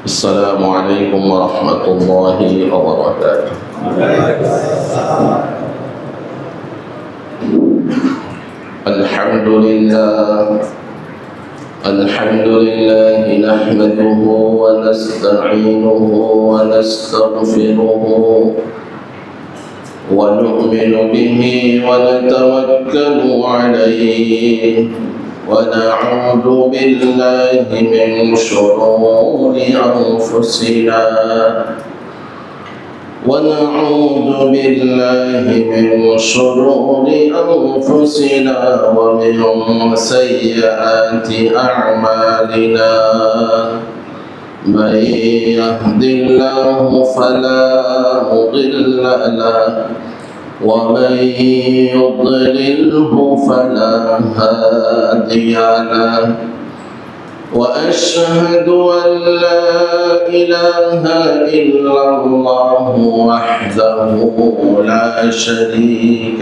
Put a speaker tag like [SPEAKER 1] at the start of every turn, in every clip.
[SPEAKER 1] السلام عليكم ورحمة الله وبركاته. الحمد لله نحمده ونستعينه ونستغفره ونؤمن به ونتوكل عليه ونعوذ بالله من شرور أنفسنا ومن سيئات أعمالنا. من يهد الله فلا مضل له ومن يضلله فلا هادي له، وأشهد أن لا إله إلا الله وحده لا شريك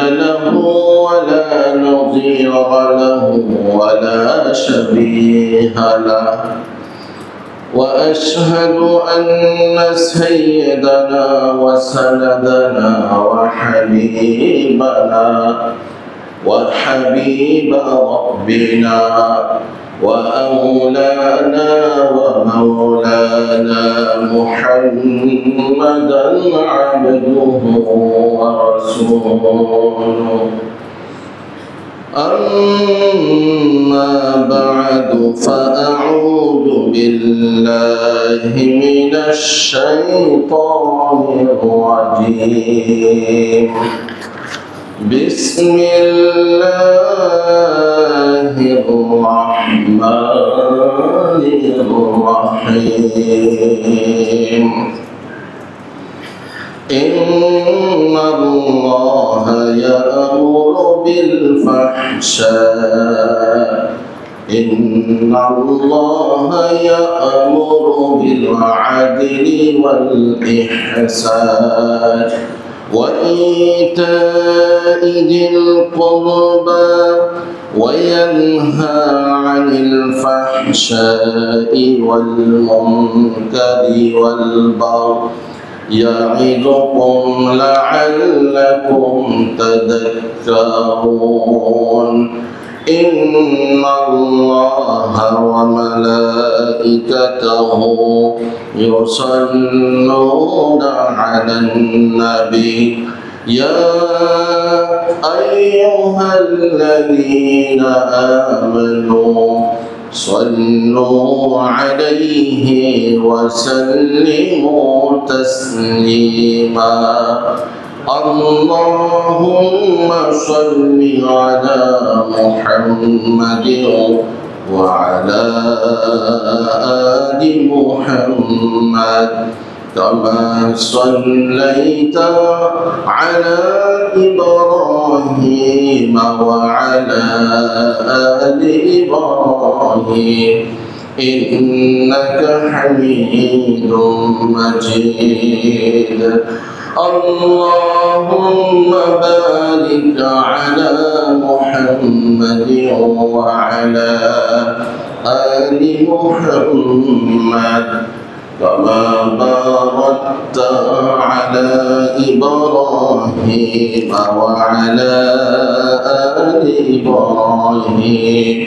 [SPEAKER 1] له ولا نظير له ولا شبيه له، وأشهد أن سيدنا وسندنا وحبيب ربنا وأولانا ومولانا محمدا عبده ورسوله. أما بعد فأعوذ بالله من الشيطان الرجيم. بسم الله الرحمن الرحيم. إن الله يأمر بالعدل والإحسان وإيتاء ذي القربى وينهى عن الفحشاء والمنكر والبغي يعظكم لعلكم تذكرون. إن الله وملائكته يصلون على النبي يا أيها الذين آمنوا صلوا عليه وسلموا تسليما. اللهم صل على محمد وعلى آل محمد كما صليت على إبراهيم وعلى آل إبراهيم إنك حميد مجيد. اللهم بارك على محمد وعلى آل محمد كما باركت على إبراهيم وعلى آل إبراهيم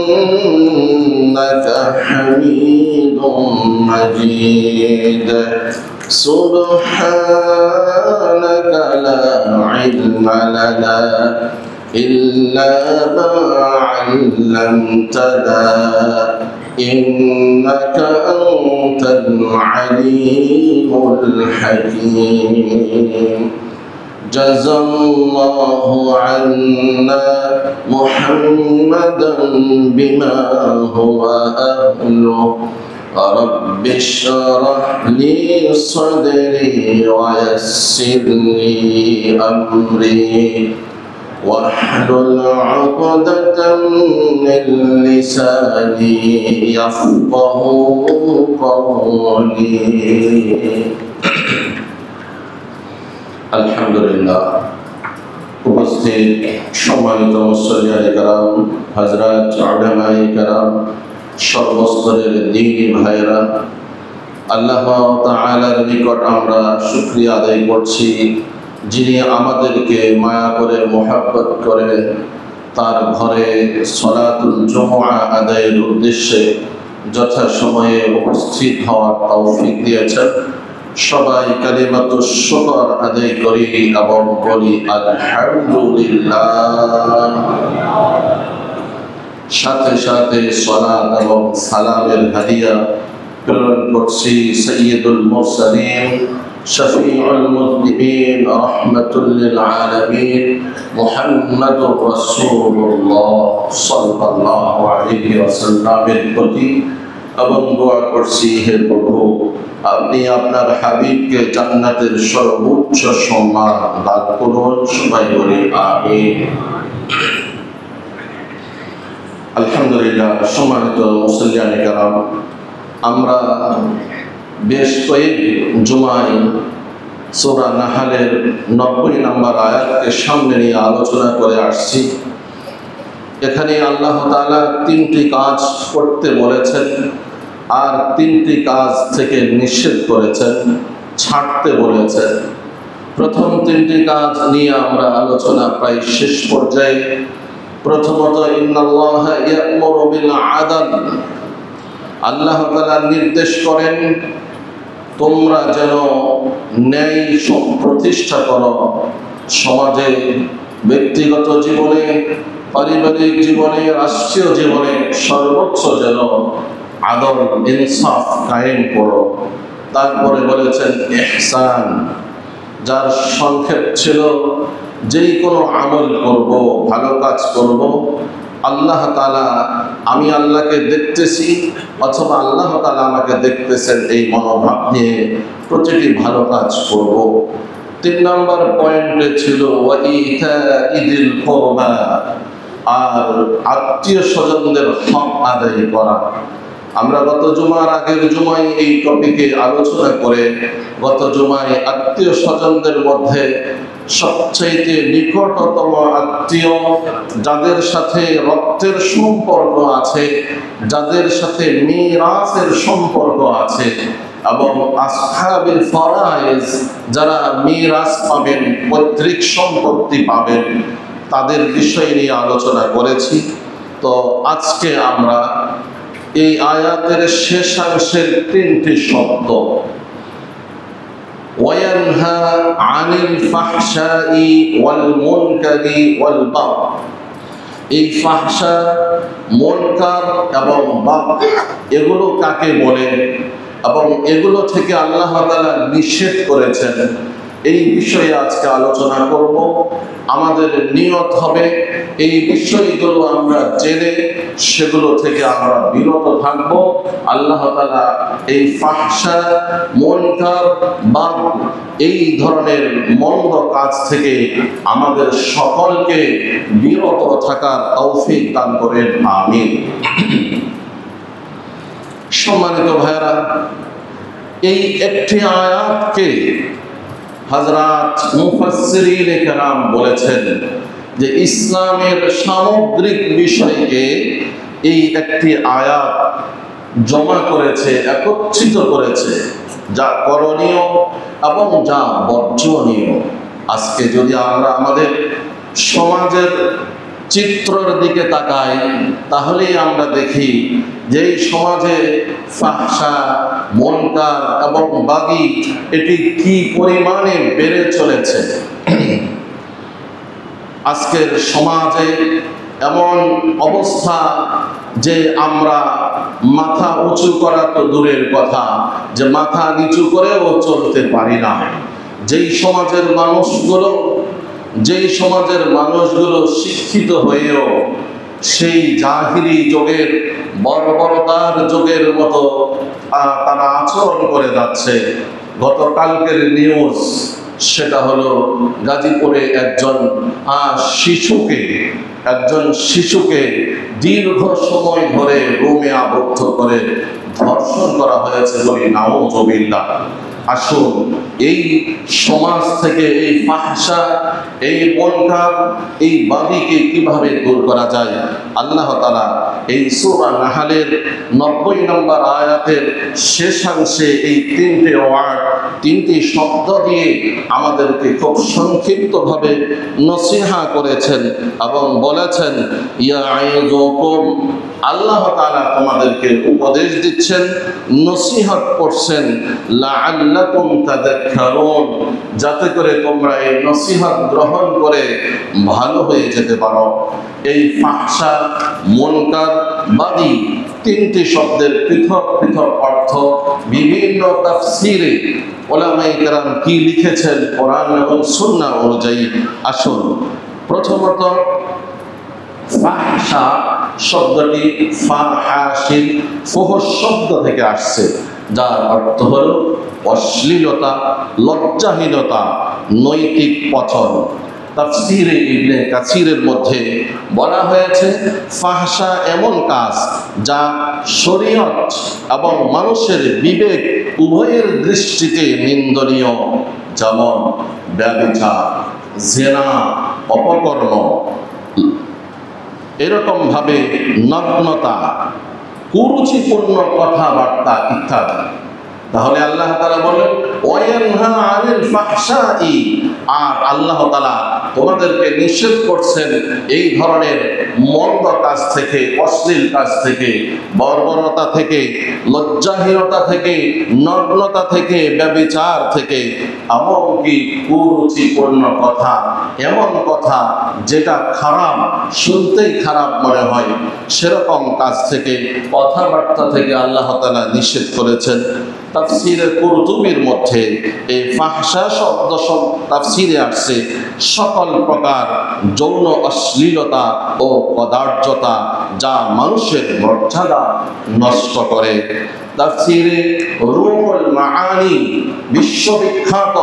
[SPEAKER 1] إنك حميد مجيد. سبحانك لا علم لنا إلا ما علمتنا إنك أنت العليم الحكيم. جزى الله عنا محمدا بما هو أهله. رب اشرح لي صدري ويسر لي أمري واحلل عقدة من لساني يفقه قولي. الحمد لله. উপস্থিত সম্মানিত মুসল্লিয়ানে কেরাম, হযরত উলামায়ে কেরাম, সর্বস্তরের দ্বীনী ভাইরা, আল্লাহ তাআলার নিকট আমরা শুকরিয়া আদায় করছি, যিনি আমাদেরকে মায়া করে মোহাব্বত করে তার ঘরে সলাতুল জুমআ আদায়ের উদ্দেশ্যে যথাসময়ে উপস্থিত হওয়ার তৌফিক দিয়েছেন। সবাই কালিমাতুশ শুকর আদায় করি এবং বলি আলহামদুলিল্লাহ। সাথে সাথে সালাত এবং সালামের হাদিয়া প্রেরণ করছি সাইয়্যিদুল মুরসালিন, শফিউল মুযনিবিন, রাহমাতুল লিল আলামিন মুহাম্মাদুর রাসূলুল্লাহ সাল্লাল্লাহু আলাইহি ওয়াসাল্লামের প্রতি এবং দোয়া করছি, হে প্রভু, আপনি আপনার হাবিবকে জান্নাতের সর্বোচ্চ সম্মান দান করুন। সবাই বলি আমিন। আলহামদুলিল্লাহ। সম্মানিত মুসল্লিয়ানে কেরাম, আমরা বেশ কয়েক জুমায় সূরা নাহলের 90 নম্বর আয়াতকে সামনে নিয়ে আলোচনা করে আসছি। এখানে আল্লাহ তাআলা 3টি কাজ করতে বলেছেন আর 3টি কাজ থেকে নিষেধ করেছেন, ছাড়তে বলেছেন। প্রথম 3টি কাজ নিয়ে আমরা আলোচনা প্রায় শেষ পর্যায়ে। প্রথমত, ইন্নাল্লাহা ইয়া'মুরু বিল আদল, আল্লাহ তাআলা নির্দেশ করেন তোমরা যেন ন্যায় প্রতিষ্ঠা করো। সমাজে, ব্যক্তিগত জীবনে, পারিবারিক জীবনে, রাষ্ট্রীয় জীবনে সর্বোচ্চ যেন আদল ইনসাফ কায়েম করো। তারপরে বলেছেন ইহসান, যার সংক্ষেপ ছিল যেই কোনো আমল করব, ভালো কাজ করব, আল্লাহ তাআলা, আমি আল্লাহকে দেখতেছি অথবা আল্লাহ তাআলা আমাকে দেখতেছেন, এই মনোভাব নিয়ে প্রতিটি ভালো কাজ করব। 3 নম্বর পয়েন্টে ছিল ওয়াইতাইদিল কুরবা, আর আত্মীয় স্বজনদের হক আদায় করা। আমরা গত জুমার আগের জুমায় এই টপিকে আলোচনা করে গত জুমায় আত্মীয় স্বজনদের মধ্যে সবচাইতে নিকটতম আত্মীয়, যাদের সাথে রক্তের সম্পর্ক আছে, যাদের সাথে মিরাসের সম্পর্ক আছে, এবং আসহাবুল ফারায়েজ, যারা মিরাস পাবেন, পৈতৃক সম্পত্তি পাবেন, তাদের বিষয় নিয়ে আলোচনা করেছি। তো আজকে আমরা এই আয়াতের শেষাংশের 3টি শব্দ, ওয়ায়ানহা আনিল ফাহশাই ওয়াল মুনকারি ওয়াল বাগ, এই ফাহশা, মুনকার এবং বাগ এগুলো কাকে বলে এবং এগুলো থেকে আল্লাহ তাআলা নিষেধ করেছেন, এই বিষয়ে আজকে আলোচনা করব। আমাদের নিয়ত হবে এই বিষয়গুলো আমরা জেনে সেগুলো থেকে আমরা বিরত থাকব। আল্লাহ তাআলা এই ফাহশা, মুনকার, বাগ এই ধরনের মন্দ কাজ থেকে আমাদের সকলকে বিরত থাকার তৌফিক দান করেন, আমিন। সম্মানিত ভাইরা, এই একটি আয়াতকে হযরত মুফাসসিরিন কেরাম বলেছেন যে ইসলামের সামগ্রিক বিষয়কে এই একটি আয়াত জমা করেছে, একত্রিত করেছে, যা করণীয় এবং যা বর্জনীয়। আজকে যদি আমরা আমাদের সমাজের চিত্রের দিকে তাকাই, তাহলেই আমরা দেখি যে এই সমাজে ফাহশা, মুনকার এবং বাগী এটি কি পরিমাণে বেড়ে চলেছে। আজকের সমাজে এমন অবস্থা যে আমরা মাথা উঁচু করা তো দূরের কথা, যে মাথা নিচু করেও চলতে পারি না। যেই সমাজের মানুষগুলো শিক্ষিত হয়েও সেই জাহিরি যুগের, বর্বরতার যুগের মতো তারা আচরণ করে যাচ্ছে। গতকালকের নিউজ, সেটা হলো গাজীপুরে একজন শিশুকে দীর্ঘ সময় ধরে রুমে আবদ্ধ করে ধর্ষণ করা হয়েছে বলি নাউজুবিল্লাহ। আসুন এই সমাজ থেকে এই ফাহশা, এই মুনকার, এই বাগিকে কিভাবে দূর করা যায়, আল্লাহ তাআলা এই সূরা নাহলের 90 নম্বর আয়াতের শেষাংশে এই তিনটে ওয়ার্ড, তিনটি শব্দ দিয়ে আমাদেরকে খুব সংক্ষিপ্তভাবে নসিহা করেছেন এবং বলেছেন, ইয়াইযুকুম, আল্লাহ তাআলা তোমাদেরকে উপদেশ দিচ্ছেন, নসিহত করছেন, লাআল্লাকুম তাযাক্কারুন, যাতে করে তোমরা এই নসিহত গ্রহণ করে ভালো হয়ে যেতে পারো। এই ফাহশা, মুনকার, বাগী তিনটি শব্দের পৃথক পৃথক অর্থ বিভিন্ন তাফসীরে উলামায়ে কেরাম কি লিখেছেন কোরআন এবং সুন্নাহ অনুযায়ী। আসুন, প্রথমত ফাহশা শব্দটি ফাহাশিন ফুহশ শব্দ থেকে আসছে, যার অর্থ হল অশ্লীলতা, লজ্জাহীনতা, নৈতিক পতন। তাফসীরে ইবনে কাসিরের মধ্যে বলা হয়েছে, ফাহশা এমন কাজ যা শরীয়ত এবং মানুষের বিবেক উভয়ের দৃষ্টিতে নিন্দনীয়, যেমন ব্যভিচার, জিনা, অপকর্ম, এরকম ভাবে নগ্নতা, কুরুচিপূর্ণ কথাবার্তা ইত্যাদি। তাহলে আল্লাহ তাআলা বলেন ওয়ায়ানহা আনিল ফাহশাই, আর আল্লাহ তাআলা তোমাদেরকে নিষেধ করছেন এই ধরনের মন্দ কাজ থেকে, অশ্লীল কাজ থেকে, বর্বরতা থেকে, লজ্জাহীনতা থেকে, নগ্নতা থেকে, ব্যভিচার থেকে, এমনকি কুরুচিপূর্ণ কথা, এমন কথা যেটা খারাপ, শুনতেই খারাপ মনে হয়, সেরকম কাজ থেকে, কথাবার্তা থেকে আল্লাহ তাআলা নিষেধ করেছেন। তাফসীরে কুরতুবীর মধ্যে এই ফাহশা শব্দ তাফসীরে আসছে সকল প্রকার যৌন অশ্লীলতা ও কদার্যতা যা মানুষের মর্যাদা নষ্ট করে। তাফসীরে রুহুল মাআনি বিশ্ববিখ্যাত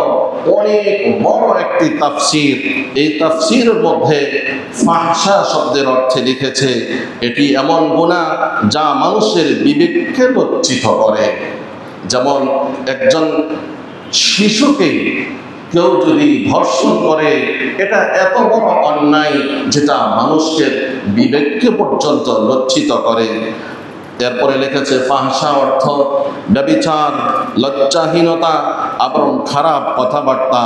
[SPEAKER 1] অনেক বড় একটি তাফসীর, এই তাফসীরের মধ্যে ফাহশা শব্দের অর্থে লিখেছে এটি এমন গুনাহ যা মানুষের বিবেককে লজ্জিত করে। যেমন একজন শিশুকে কেউ যদি ধর্ষণ করে, এটা এত বড় অন্যায় যেটা মানুষের বিবেককে পর্যন্ত লজ্জিত করে। এরপরে লিখেছে ফাহশা অর্থ ব্যভিচার, লজ্জাহীনতা এবং খারাপ কথাবার্তা,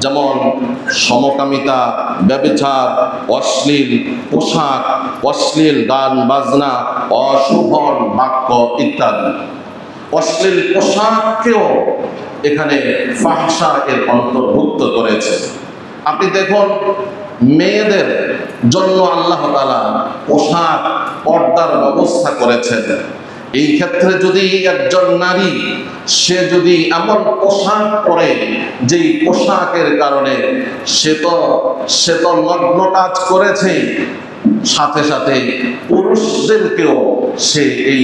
[SPEAKER 1] যেমন সমকামিতা, ব্যভিচার, অশ্লীল পোশাক, অশ্লীল গান বাজনা, অশোভন বাক্য ইত্যাদি। অশ্লীল পোশাককেও এখানে ফাহশা এর অন্তর্ভুক্ত করেছে। আপনি দেখুন, মেয়েদের জন্য আল্লাহ তাআলা পোশাক, পর্দার ব্যবস্থা করেছেন। এই ক্ষেত্রে যদি একজন নারী সে যদি এমন পোশাক পরে যেই পোশাকের কারণে সে তো নগ্ন কাজ করেছে, সাথে সাথে পুরুষদেরকেও সে এই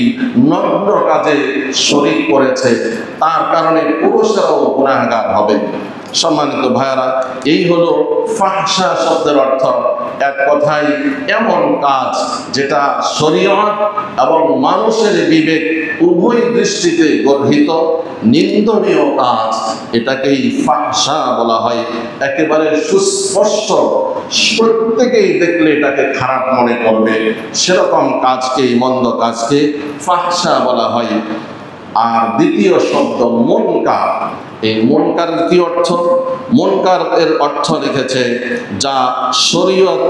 [SPEAKER 1] নগ্ন কাজে শরীক করেছে, তার কারণে পুরুষরাও গুনাহগার হবে। সম্মানিত ভাইয়ারা, এই হলো ফাহশা শব্দের অর্থ। এক কথায় এমন কাজ যেটা শরীয়ত এবং মানুষের বিবেক উভয় দৃষ্টিতে গর্হিত নিন্দনীয় কাজ, এটাকেই ফাহশা বলা হয়। একেবারে সুস্পষ্ট, প্রত্যেকেই দেখলে এটাকে খারাপ মনে করবে, সেরকম কাজকেই, মন্দ কাজকে ফাহশা বলা হয়। আর দ্বিতীয় শব্দ মুনকার। এই মুনকার কি অর্থ? মুনকার এর অর্থ লিখেছে যা শরীয়ত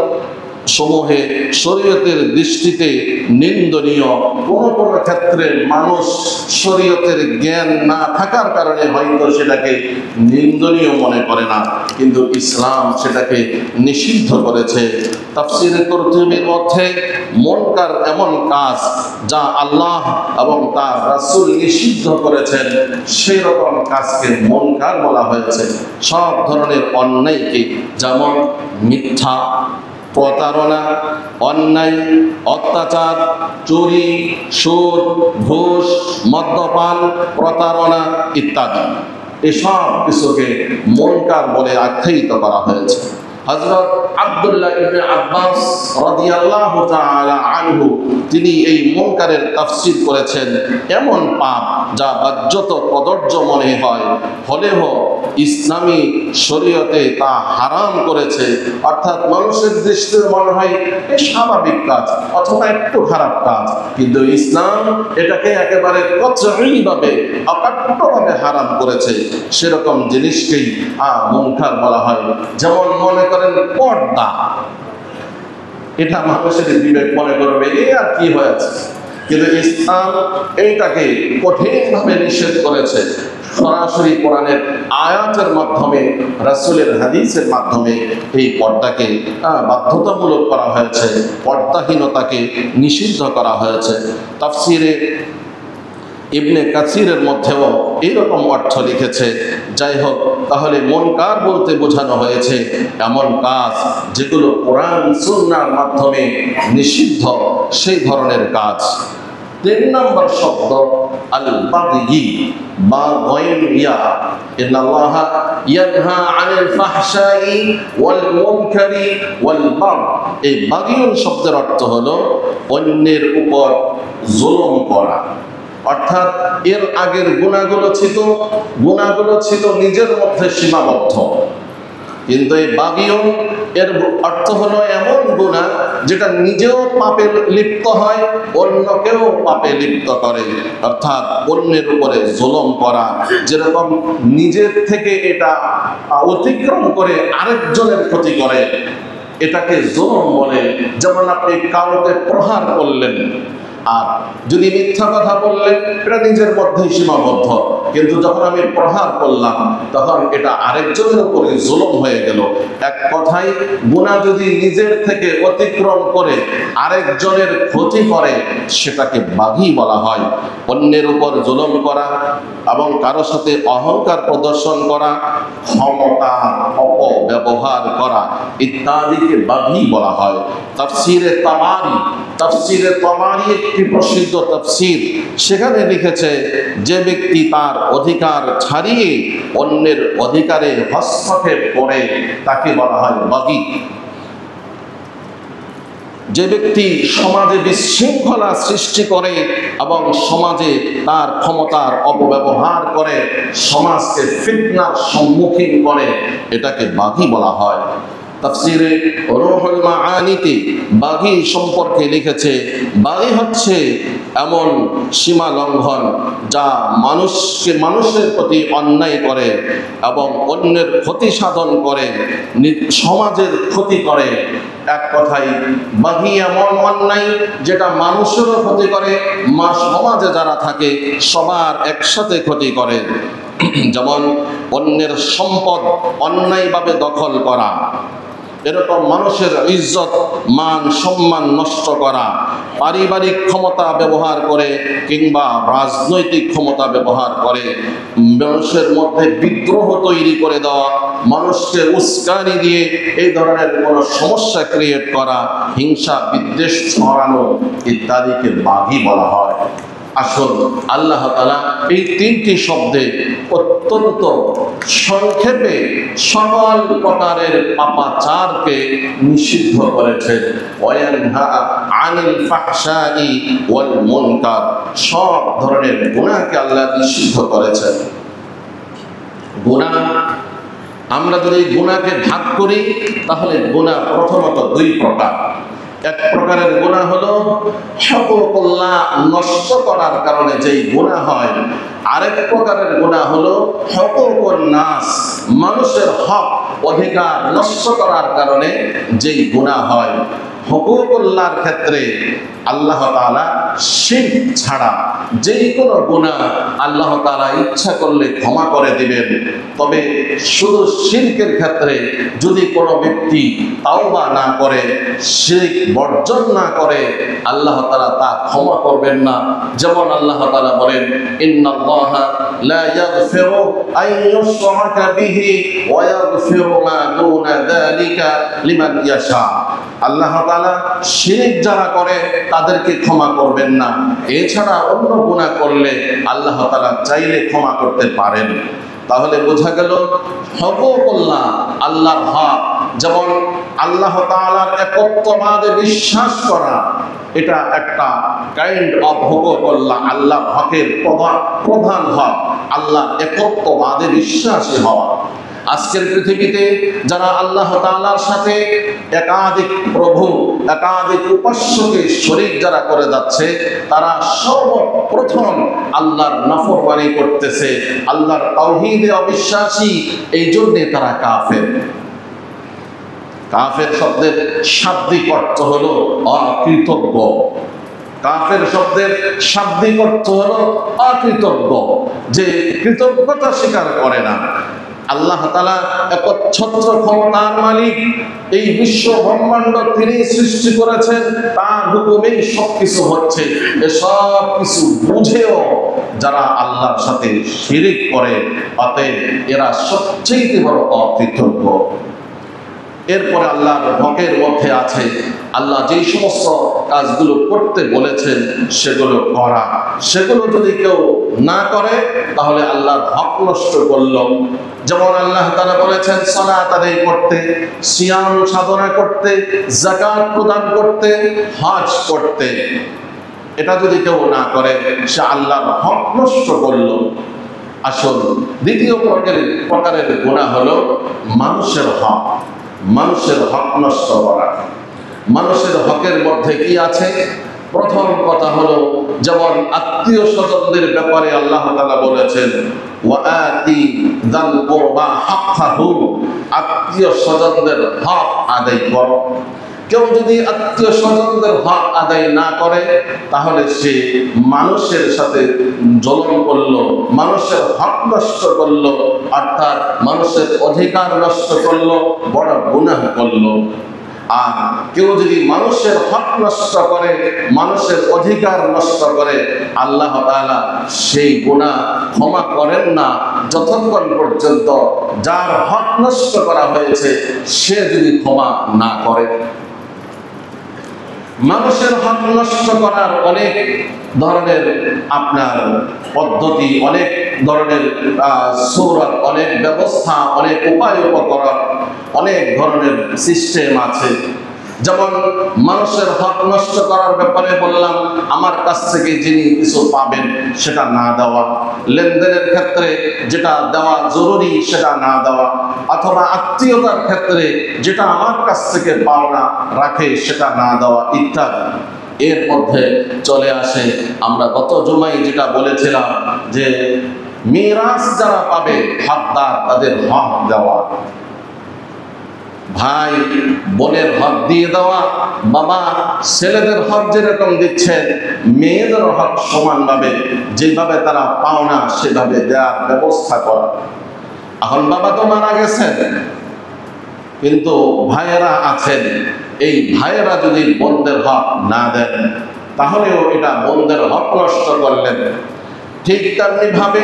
[SPEAKER 1] সমূহে, শরীয়তের দৃষ্টিতে নিন্দনীয়। কোন কোন ক্ষেত্রে মানুষ শরীয়তের জ্ঞান না থাকার কারণে হয়তো সেটাকে নিন্দনীয় মনে করে না, কিন্তু ইসলাম সেটাকে নিষিদ্ধ করেছে। তাফসীরে কুরতুবীর মধ্যে মুনকার এমন কাজ যা আল্লাহ এবং তার রাসূল নিষিদ্ধ করেছেন, সেই রকম কাজকে মুনকার বলা হয়েছে। সব ধরনের অন্যায়কে, যেমন মিথ্যা, প্রতারণা, অন্যায়, অত্যাচার, চুরি, সুদ, ঘুষ, মদ্যপান, প্রতারণা ইত্যাদি, এসব কিছুকে মুনকার বলে আখ্যায়িত করা হয়েছে। হযরত আব্দুল্লাহ ইবনে আব্বাস রাদিয়াল্লাহু তাআলা আনহু তিনি এই মুনকারের তাফসীর করেছেন, এমন পাপ যা বাহ্যত কদর্য মনে হয় হলেও ইসলামী শরীয়তে তা হারাম করেছে, অর্থাৎ মানুষের দৃষ্টিতে মনে হয় এ স্বাভাবিক কাজ অথবা একটু খারাপ কাজ, কিন্তু ইসলাম এটাকে একেবারে কচরিভাবে অকাট্যভাবে হারাম করেছে। সেরকম জিনিসকেই মুনকার বলা হয়। যেমন মনে করেন পর্দা, এটা মানুষের বিবেক মনে করবে এ আর কি হয়েছে, কিন্তু ইসলাম এইটাকে কঠিনভাবে নিষেধ করেছে। সরাসরি কোরআনের আয়াতের মাধ্যমে, রাসূলের হাদিসের মাধ্যমে এই পর্দাকে বাধ্যতামূলক করা হয়েছে, পর্দাহীনতাকে নিষিদ্ধ করা হয়েছে। তাফসিরে ইবনে কাসিরের মধ্যেও এইরকম অর্থ লিখেছে। যাই হোক, তাহলে মুনকার বলতে বোঝানো হয়েছে এমন কাজ যেগুলো কোরআন সুন্নাহর মাধ্যমে নিষিদ্ধ, সেই ধরনের কাজ। 3 নম্বর শব্দ আল বাগী বা গয়রিয়া, ইন্নাল্লাহা ইয়ানহা আনিল ফাহশাই ওয়াল মুনকারি ওয়াল বাগ। এই বাগিয়ুন শব্দের অর্থ হলো অন্যের উপর জুলুম করা, অর্থাৎ এর আগের গুনাহগুলো ছিল নিজের মধ্যে সীমাবদ্ধ, কিন্তু এই বাগিয়ুন এর অর্থ হলো এমন গুনাহ যেটা নিজেও পাপে লিপ্ত হয়, অন্যকেও পাপে লিপ্ত করে, অর্থাৎ অন্যের উপরে জুলুম করা। যেরকম নিজের থেকে এটা অতিক্রম করে আরেকজনের ক্ষতি করে, এটাকে জুলুম বলে। যেমন আপনি কাউকে প্রহার করলেন, আর যদি মিথ্যা কথা বললেন এটা নিজের মধ্যেই সীমাবদ্ধ, কিন্তু যখন আমি প্রহার করলাম তখন এটা আরেকজনের উপরে জুলুম হয়ে গেল। এক কথায় গুনাহ যদি নিজের থেকে অতিক্রম করে আরেকজনের ক্ষতি করে সেটাকে বাগী বলা হয়। অন্যের উপর জুলুম করা এবং কারো সাথে অহংকার প্রদর্শন করা, ক্ষমতা অপব্যবহার করা ইত্যাদিকে বাগী বলা হয়। তাফসিরে তাবারি একটি প্রসিদ্ধ তাফসির, সেখানে লিখেছে যে ব্যক্তি তার অধিকার ছাড়িয়ে অন্যের অধিকারে হস্তক্ষেপ করে তাকে বলা হয় বাগী। যে ব্যক্তি সমাজে বিশৃঙ্খলা সৃষ্টি করে এবং সমাজে তার ক্ষমতার অপব্যবহার করে সমাজকে ফিতনার সম্মুখীন করে, এটাকে বাগী বলা হয়। তাফসিরে রুহুল মাআনিতে বাগী সম্পর্কে লিখেছে, বাগী হচ্ছে এমন সীমা লঙ্ঘন যা মানুষের প্রতি অন্যায় করে এবং অন্যের ক্ষতি সাধন করে, সমাজের ক্ষতি করে। এক কথায় বাগী এমন অন্যায় যেটা মানুষেরও ক্ষতি করে, সমাজে যারা থাকে সবার একসাথে ক্ষতি করে। যেমন অন্যের সম্পদ অন্যায়ভাবে দখল করা, এরকম মানুষের ইজ্জত মান সম্মান নষ্ট করা, পারিবারিক ক্ষমতা ব্যবহার করে কিংবা রাজনৈতিক ক্ষমতা ব্যবহার করে মানুষের মধ্যে বিদ্রোহ তৈরি করে দেওয়া, মানুষকে উস্কানি দিয়ে এই ধরনের কোনো সমস্যা ক্রিয়েট করা, হিংসা বিদ্বেষ ছড়ানো ইত্যাদিকে বাগী বলা হয়। আসল আল্লাহ তাআলা এই 3টি শব্দে অত্যন্ত সংক্ষেপে সকল প্রকারের পাপাচারকে নিষিদ্ধ করেছেন। ওয়ায়ানহা আনিল ফাহশাই ওয়াল মুনকার, সব ধরনের গুনাহকে আল্লাহ নিষিদ্ধ করেছেন। গুনাহ, আমরা যদি গুনাহকে ভাগ করি তাহলে গুনাহ প্রথমত 2 প্রকার। এক প্রকারের গুনাহ হলো হুকুকুল্লাহ নষ্ট করার কারণে যেই গুনাহ হয়, আরেক প্রকারের গুনাহ হলো হুকুকুন নাস, মানুষের হক অধিকার নষ্ট করার কারণে যেই গুনাহ হয়। হুকুকুল্লাহর ক্ষেত্রে আল্লাহ তাআলা শিরক ছাড়া যেই কোনো গুনাহ আল্লাহ তাআলা ইচ্ছা করলে ক্ষমা করে দিবেন, তবে শুধু শিরকের ক্ষেত্রে যদি কোনো ব্যক্তি তাওবা না করে, শিরক বর্জন না করে, আল্লাহ তাআলা তা ক্ষমা করবেন না। যেমন আল্লাহ তাআলা বলেন, ইন্নাল্লাহা লা ইয়াগফিরু আন ইউশরাকা বিহি ওয়া ইয়াগফিরু মা দুনা যালিকা লিমান ইয়াশা। আল্লাহ তাআলা শিরক যারা করে তাদেরকে ক্ষমা করবেন না, এছাড়া অন্য গুনাহ করলে আল্লাহ তাআলা চাইলে ক্ষমা করতে পারেন। তাহলে বোঝা গেল হুকুকুল্লাহ, আল্লাহর হক, যেমন আল্লাহ তাআলার একত্ববাদে বিশ্বাস করা, এটা একটা কাইন্ড অফ হুকুকুল্লাহ, আল্লাহর হকের প্রধান হক আল্লাহ একত্ববাদে বিশ্বাসী হওয়া। আজকের পৃথিবীতে যারা আল্লাহ তাআলার সাথে একাধিক প্রভু, একাধিক উপাস্যকে শরীক যারা করে যাচ্ছে, তারা সর্বপ্রথম আল্লাহর নাফরমানি করতেছে, আল্লাহর তাওহীদে অবিশ্বাসী, এই জন্যে তারা কাফের। কাফের শব্দের শাব্দিক অর্থ হলো অকৃতজ্ঞ। কাফের শব্দের শাব্দিক অর্থ হলো অকৃতজ্ঞ, যে কৃতজ্ঞতা স্বীকার করে না। আল্লাহ তাআলা একচ্ছত্র ক্ষমতার মালিক, এই বিশ্ব ব্রহ্মাণ্ড তিনি সৃষ্টি করেছেন, তার হুকুমেই সবকিছু হচ্ছে। এসব কিছু বুঝেও যারা আল্লাহর সাথে শিরিক করে, অতএব এরা সবচেয়ে বড় অকৃতজ্ঞ। এরপরে আল্লাহর হকের মধ্যে আছে আল্লাহ যেই সমস্ত কাজগুলো করতে বলেছেন সেগুলো করা। সেগুলো যদি কেউ না করে তাহলে আল্লাহর হক নষ্ট করল। যেমন আল্লাহ তাআলা বলেছেন সালাত আদায় করতে, সিয়াম সাধনা করতে, যাকাত প্রদান করতে, হজ করতে। এটা যদি কেউ না করে সে আল্লাহর হক নষ্ট করল। আসল দ্বিতীয় প্রকারের গুনাহ হলো মানুষের হক, মানুষের হক নষ্ট করা। মানুষের হকের মধ্যে কি আছে? প্রথম কথা হলো, যেমন আত্মীয় স্বজনদের ব্যাপারে আল্লাহ তাআলা বলেছেন ওয়াআতি যাল কুরবা হাক্কাহু, আত্মীয় স্বজনদের হক আদায় করো। কেউ যদি আত্মীয় স্বজনদের হক আদায় না করে তাহলে সে মানুষের সাথে জুলুম করলো, মানুষের হক নষ্ট করলো, অর্থাৎ মানুষের অধিকার নষ্ট করলো, বড় গুনাহ করলো। আর কেউ যদি মানুষের হক নষ্ট করে, মানুষের অধিকার নষ্ট করে, আল্লাহ তাআলা সেই গুনাহ ক্ষমা করেন না যতক্ষণ পর্যন্ত যার হক নষ্ট করা হয়েছে সে যদি ক্ষমা না করে। মানুষের হক নষ্ট করার অনেক ধরনের আপনার পদ্ধতি, অনেক ধরনের সূরত, অনেক ব্যবস্থা, অনেক উপায় উপকরণ, অনেক ধরনের সিস্টেম আছে। যেমন মানুষের হক নষ্ট করার ব্যাপারে বললাম, আমার কাছ থেকে যিনি কিছু পাবেন সেটা না দেওয়া, লেনদেনের ক্ষেত্রে যেটা দেওয়া জরুরি সেটা না দেওয়া, অথবা আত্মীয়তার ক্ষেত্রে যেটা আমার কাছ থেকে পাওনা রাখে সেটা না দেওয়া ইত্যাদি। এর মধ্যে চলে আসে, আমরা গত জুমায় যেটা বলেছিলাম যে মিরাস যারা পাবে হকদার তাদের হক দেওয়া, ভাই বোনের হক দিয়ে দেওয়া, বাবা ছেলেদের হক যেরকম দিচ্ছেন মেয়েদের হক সমানভাবে যেভাবে তারা পাওনা সেভাবে দেওয়ার ব্যবস্থা করা। এখন বাবা তো মারা গেছেন কিন্তু ভাইয়েরা আছেন, এই ভাইয়েরা যদি বোনদের হক না দেন তাহলেও এটা বোনদের হক নষ্ট করলেন। ঠিক তেমনি ভাবে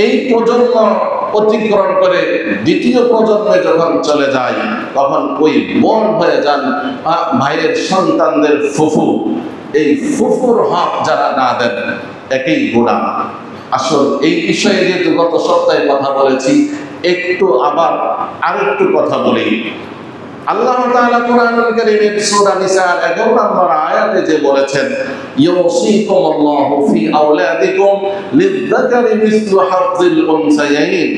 [SPEAKER 1] এই প্রজন্ম অতিক্রম করে দ্বিতীয় প্রজন্মে যখন চলে যায় তখন ওই বোন হয়ে যান ভাইয়ের সন্তানদের ফুফু। এই ফুফুর হক যারা না দেন একই গুনাহ। আসল এই বিষয়ে যেহেতু গত সপ্তাহে কথা বলেছি, একটু আবার আরেকটু কথা বলি। আল্লাহ তাআলা কোরআনুল কারীমের সূরা নিসার 11 নম্বর আয়াতে যে বলেছেন ইউসিকুমুল্লাহু ফি আওলাদিকুম লিয-যাকারি মিসলু হাযযিল উনসায়াইন,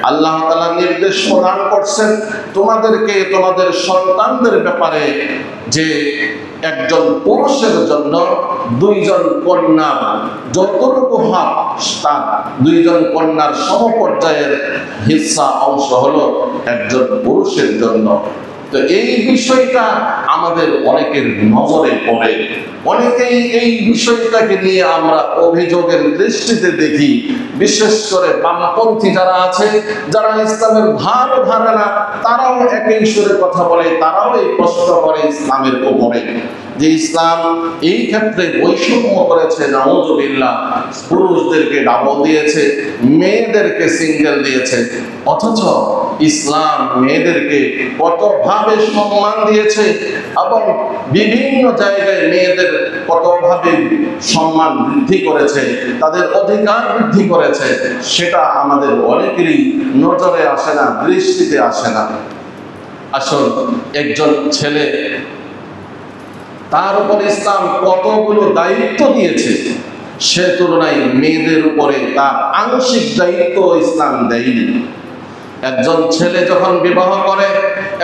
[SPEAKER 1] আল্লাহ তাআলা নির্দেশ প্রদান করছেন তোমাদেরকে তোমাদের সন্তানদের ব্যাপারে যে একজন পুরুষের জন্য দুইজন কন্যা যতটুকু হক তার দুইজন কন্যার সমপর্যায়ের হিস্সা অংশ হলো একজন পুরুষের জন্য। তো এই বিষয়টা আমাদের অনেকের নজরে পড়ে, অনেকেই এই বিষয়টাকে নিয়ে আমরা অভিযোগের দৃষ্টিতে দেখি। বিশেষ করে বামপন্থী যারা আছে, যারা ইসলামের ধারও ধারে না, তারাও একই সুরে কথা বলে, তারাও এই প্রশ্ন করে ইসলামের উপরে যে ইসলাম এই ক্ষেত্রে বৈষম্য করেছে। নাউযুবিল্লাহ, পুরুষদেরকে ডাবল দিয়েছে, মেয়েদেরকে সিঙ্গেল দিয়েছে। অথচ ইসলাম মেয়েদেরকে কতভাবে সম্মান দিয়েছে এবং বিভিন্ন জায়গায় মেয়েদের কতভাবে সম্মান বৃদ্ধি করেছে, তাদের অধিকার বৃদ্ধি করেছে, সেটা আমাদের অনেকেরই নজরে আসে না, দৃষ্টিতে আসে না। আসল একজন ছেলে তার উপর ইসলাম কতগুলো দায়িত্ব দিয়েছে, সে তুলনায় মেয়েদের উপরে তার আংশিক দায়িত্ব ইসলাম দেয়নি। একজন ছেলে যখন বিবাহ করে,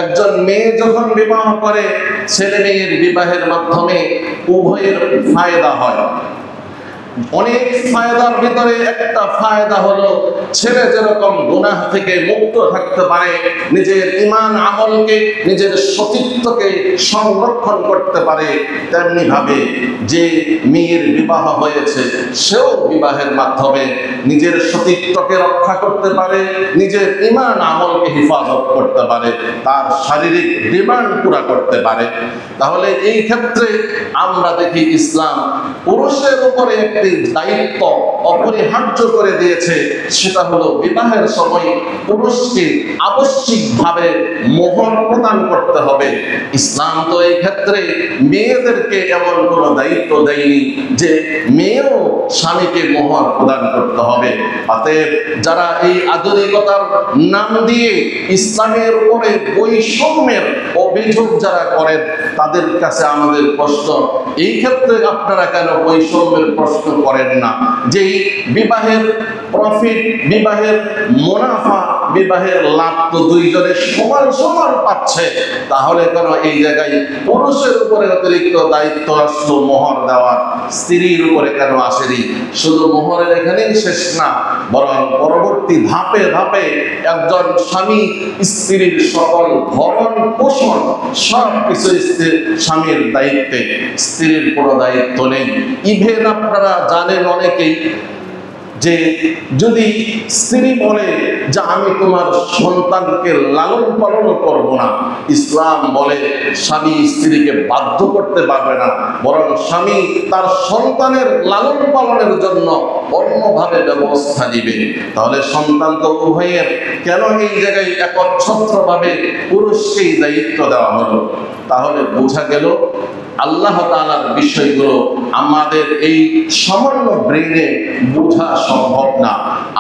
[SPEAKER 1] একজন মেয়ে যখন বিবাহ করে, ছেলে মেয়ের বিবাহের মাধ্যমে উভয়ের ফায়দা হয়। অনেক ফায়দার ভিতরে একটা ফায়দা হলো, ছেলে যেরকম গুনাহ থেকে মুক্ত থাকতে পারে, নিজের ঈমান আমলকে, নিজের সতীত্বকে সংরক্ষণ করতে পারে, তেমনি ভাবে যে মেয়ের বিবাহ হয়েছে সেও বিবাহের মাধ্যমে নিজের সতীত্বকে রক্ষা করতে পারে, নিজের ঈমান আমলকে হেফাজত করতে পারে, তার শারীরিক ডিমান্ড পুরা করতে পারে। তাহলে এই ক্ষেত্রে আমরা দেখি ইসলাম পুরুষের উপরে একটি দায়িত্ব অপরিহার্য করে দিয়েছে, সেটা হলো বিবাহের সময় পুরুষকে আবশ্যিকভাবে মোহর প্রদান করতে হবে। ইসলাম তো এই ক্ষেত্রে মেয়েদেরকে এমন কোনো দায়িত্ব দেয়নি যে মেয়েও স্বামীকে মোহর প্রদান করতে হবে। অতএব যারা এই আধুনিকতার নাম দিয়ে ইসলামের উপরে বৈষম্যের অভিযোগ যারা করেন, তাদের কাছে আমাদের প্রশ্ন, এই ক্ষেত্রে আপনারা কেন বৈষম্যের প্রশ্ন করেন না? যে বিবাহের প্রফিট, বিবাহের মুনাফা, বিবাহের লাভ তো দুইজনে সমান সমান পাচ্ছে, তাহলে কেন এই জায়গায় পুরুষের উপরে অতিরিক্ত দায়িত্ব আসলো মোহর দেওয়ার, স্ত্রীর উপরে কেন আসেনি? শুধু মোহরের এখানেই শেষ না, বরং পরবর্তী ধাপে ধাপে একজন স্বামী স্ত্রীর সকল ভরণ পোষণ সব কিছু স্বামীর দায়িত্বে, স্ত্রীর কোনো দায়িত্ব নেই। ইভেন আপনারা জানেন অনেকেই যে যদি স্ত্রী বলে যে আমি তোমার সন্তানকে লালন পালন করব না, ইসলাম বলে স্বামী স্ত্রীকে বাধ্য করতে পারবে না, বরং স্বামী তার সন্তানের লালন পালনের জন্য অন্যভাবে ব্যবস্থা দিবে। তাহলে সন্তান তো উভয়ের, কেন এই জায়গায় একচ্ছত্রভাবে পুরুষকেই দায়িত্ব দেওয়া হলো? তাহলে বোঝা গেল আল্লাহ তাআলার বিষয়গুলো আমাদের এই সামান্য ব্রেনে বোঝা সম্ভব না।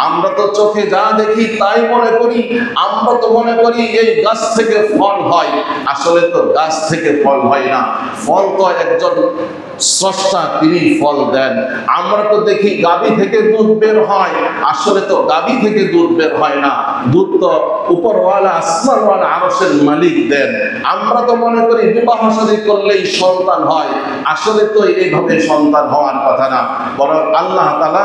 [SPEAKER 1] আমরা তো চোখে যা দেখি তাই মনে করি, আমরা তো মনে করি এই গাছ থেকে ফল হয়, আসলে তো গাছ থেকে ফল হয় না, ফল তো একজন স্রষ্টা, তিনি ফল দেন। আমরা তো দেখি গাভী থেকে দুধ বের হয়, আসলে তো গাভী থেকে দুধ বের হয় না, দুধ তো উপরওয়ালা আসমানওয়ালা আরশের মালিক দেন। আমরা তো মনে করি বিবাহ শাদী করলেই সন্তান হয়, আসলে তো এইভাবে সন্তান হওয়ার কথা না, বরং আল্লাহ তাআলা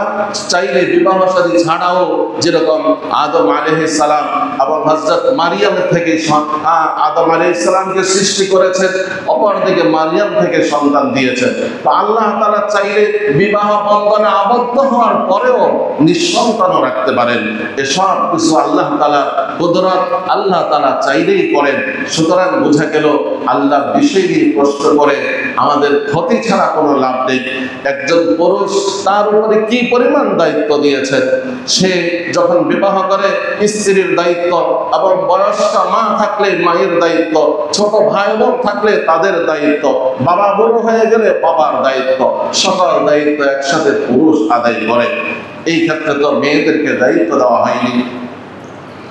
[SPEAKER 1] চাইলে বিবাহ শাদী ছাড়াও যেরকম আদম আলাইহিস সালাম এবং হযরত মারিয়াম থেকে আদম আলাইহিস সালামকে সৃষ্টি করেছেন, অপরদিকে মারিয়াম থেকে সন্তান দিয়েছেন। তো আল্লাহ তাআলা চাইলে বিবাহ বন্ধনে আবদ্ধ হওয়ার পরেও নিঃসন্তানও রাখতে পারেন। এসব কিছু আল্লাহ তাআলার কুদরত, আল্লাহ তাআলা চাইলেই করেন। সুতরাং বোঝা গেল আল্লাহর বিষয় নিয়ে প্রশ্ন করে আমাদের ক্ষতি ছাড়া কোনো লাভ নেই। একজন পুরুষ তার উপরে কি পরিমাণ দায়িত্ব দিয়েছেন, সে যখন বিবাহ করে স্ত্রীর দায়িত্ব, এবং বয়স্ক মা থাকলে মায়ের দায়িত্ব, ছোট ভাই বোন থাকলে তাদের দায়িত্ব, বাবা বুড়ো হয়ে গেলে বাবার দায়িত্ব, সকল দায়িত্ব একসাথে পুরুষ আদায় করে। এই ক্ষেত্রে তো মেয়েদেরকে দায়িত্ব দেওয়া হয়নি।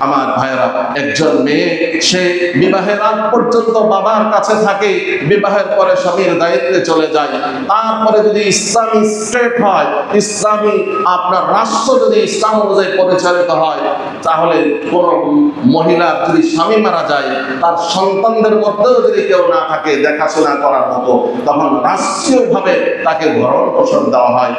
[SPEAKER 1] আমার ভাইরা, একজন মেয়ে সে বিবাহের আগ পর্যন্ত বাবার কাছে থাকে, বিবাহের পরে স্বামীর দায়িত্বে চলে যায়। তারপরে যদি ইসলামী স্টেট হয়, ইসলামী আপনার রাষ্ট্র যদি ইসলাম অনুযায়ী পরিচালিত হয়, তাহলে কোন মহিলার যদি স্বামী মারা যায়, তার সন্তানদের মধ্যেও যদি কেউ না থাকে দেখাশোনা করার মতো, তখন রাষ্ট্রীয়ভাবে তাকে ভরণ পোষণ দেওয়া হয়।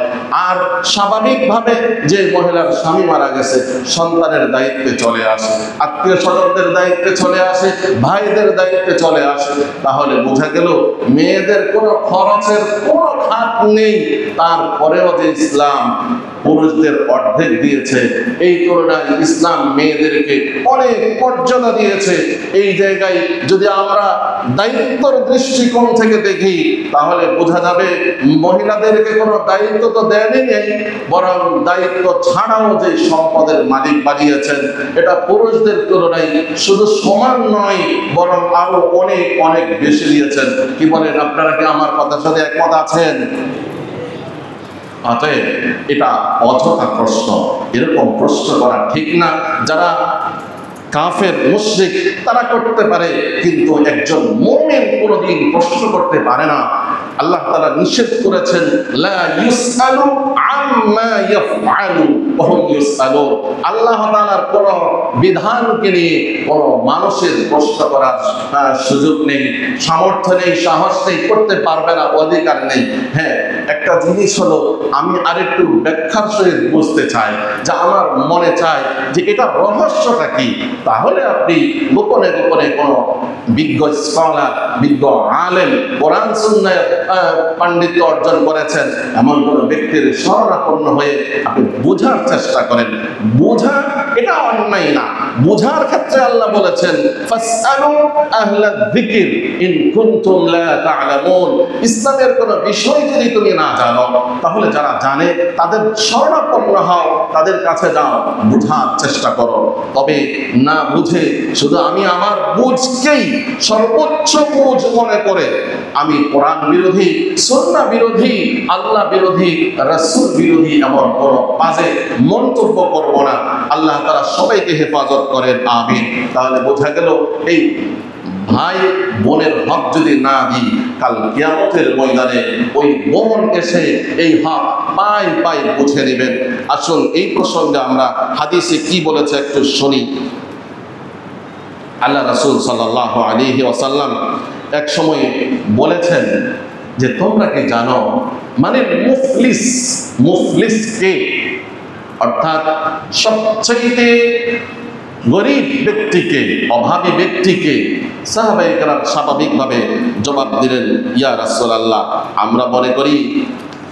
[SPEAKER 1] আর স্বাভাবিকভাবে যে মহিলার স্বামী মারা গেছে, সন্তানের দায়িত্বে চলে আসে, আত্মীয় স্বজনদের দায়িত্বে চলে আসে, ভাইদের দায়িত্বে চলে আসে। তাহলে বোঝা গেল মেয়েদের কোনো খরচের কোনো খাত নেই, তারপরেও যে ইসলাম পুরুষদের অর্ধেক দিয়েছে, এই তুলনায় ইসলাম মেয়েদেরকে অনেক মর্যাদা দিয়েছে। এই জায়গায় যদি আমরা দায়িত্বর দৃষ্টিকোণ থেকে দেখি, তাহলে বোঝা যাবে মহিলাদেরকে কোনো দায়িত্ব তো দেয়নি নেই, বরং দায়িত্ব ছাড়াও যে সম্পদের মালিক বানিয়েছেন, এটা পুরুষদের তুলনায় শুধু সমান নয়, বরং আরো অনেক অনেক বেশি দিয়েছেন। কি বলেন আপনারা? কি আমার কথার সাথে একমত আছেন? অতএব এটা অযথা প্রশ্ন, এরকম প্রশ্ন করা ঠিক না। যারা কাফের মুশরিক তারা করতে পারে, কিন্তু একজন মুমিন কোনোদিন প্রশ্ন করতে পারে না। আল্লাহ তাআলা নিষেধ করেছেন লা ইউসআলু আম্মা ইয়াফআলু ওয়া হুম ইউসআলুন। আল্লাহ তাআলার কোন বিধানকে নিয়ে কোন মানুষের প্রশ্ন করার সুযোগ নেই, সামর্থ্য নেই, সাহস নেই, করতে পারবে না, অধিকার নেই। হ্যাঁ, একটা জিনিস হলো আমি আরেকটু ব্যাখ্যার সহিত বুঝতে চাই, যে আমার মনে চায় যে এটা রহস্যটা কি, তাহলে আপনি গোপনে গোপনে কোনো বিজ্ঞ স্কলার, বিজ্ঞ আলেম, কোরআন সুন্নাহর পাণ্ডিত্য অর্জন করেছেন এমন কোন ব্যক্তির শরণাপন্ন হয়ে আপনি বোঝার চেষ্টা করেন। বোঝা এটা অন্যায় না, বোঝার ক্ষেত্রে আল্লাহ বলেছেন ফাসআলু আহলা যিকির ইন কুনতুম লা তা'লামুন। ইসলামের কোন বিষয় যদি তুমি না জানো, তাহলে যারা জানে তাদের শরণাপন্ন হও, তাদের কাছে যাও, বোঝার চেষ্টা করো। তবে না বুঝে শুধু আমি আমার বুঝকেই সর্বোচ্চ বুঝ মনে করে আমি কোরআন বিরোধী, সুন্নাহ বিরোধী, আল্লাহ বিরোধী, রাসূল বিরোধী এমন কোনো বাজে মন্তব্য করব না। আল্লাহ তাআলা সবাইকে হেফাজত করেন, আমিন। তাহলে বোঝা গেল এই ভাই বোনের হক যদি না দিই, কাল কিয়ামতের ময়দানে ওই বোন এসে এই হক পাই পাই বুঝে নেবেন। আসুন এই প্রসঙ্গে আমরা হাদিসে কি বলেছে একটু শুনি। আল্লাহ রাসূল সাল্লাল্লাহু আলাইহি ওয়াসাল্লাম এক সময় বলেছেন যে তোমরা কি জানো, মানে মুফলিস, মুফলিস কে? অর্থাৎ সবচেয়ে গরিব ব্যক্তিকে, অভাবী ব্যক্তিকে। সাহাবায়ে কেরাম স্বাভাবিকভাবে জবাব দিলেন, ইয়া রাসূলুল্লাহ, আমরা মনে করি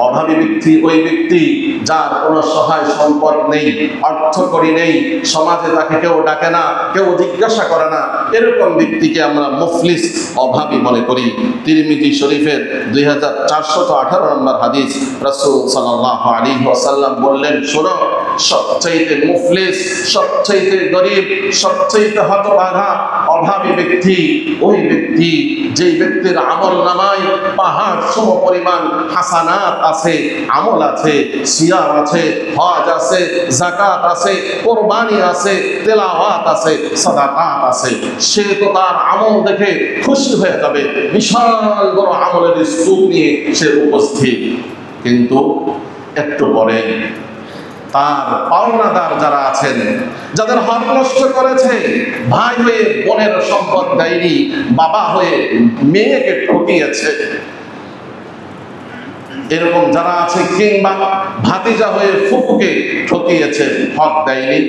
[SPEAKER 1] অভাবী ব্যক্তি ওই ব্যক্তি যার কোনো সহায় সম্পদ নেই, অর্থ করি নেই, সমাজে তাকে কেউ ডাকে না, কেউ জিজ্ঞাসা করে না, এরকম ব্যক্তিকে আমরা মুফলিস, অভাবী মনে করি। তিরমিজি শরীফের 2418 নম্বর হাদিস, রাসূল সাল্লাল্লাহু আলাইহি ওয়াসাল্লাম বললেন, শোনো, সবচাইতে মুফলিস, সবচাইতে গরিব, সবচাইতে হতভাগা, অভাবী ব্যক্তি ওই ব্যক্তি যেই ব্যক্তির আমল নামায় পাহাড় সম পরিমাণ হাসানাত আছে, আমল আছে, সিয়াম আছে, হজ আছে, যাকাত আছে, কুরবানি আছে, তেলাওয়াত আছে, সাদাকাত আছে। সে তো তার আমল দেখে খুশি হয়ে যাবে, বিশাল বড় আমলের স্তূপ নিয়ে সে উপস্থিত। কিন্তু একটু পরে তার পাওনাদার যারা আছেন, যাদের হক নষ্ট করেছে, ভাই হয়ে বোনের সম্পদ দেয়নি, বাবা হয়ে মেয়েকে ঠকিয়েছে, এরকম যারা আছে, কিংবা ভাতিজা হয়ে ফুফুকে ঠকিয়েছে, হক দেয়নি,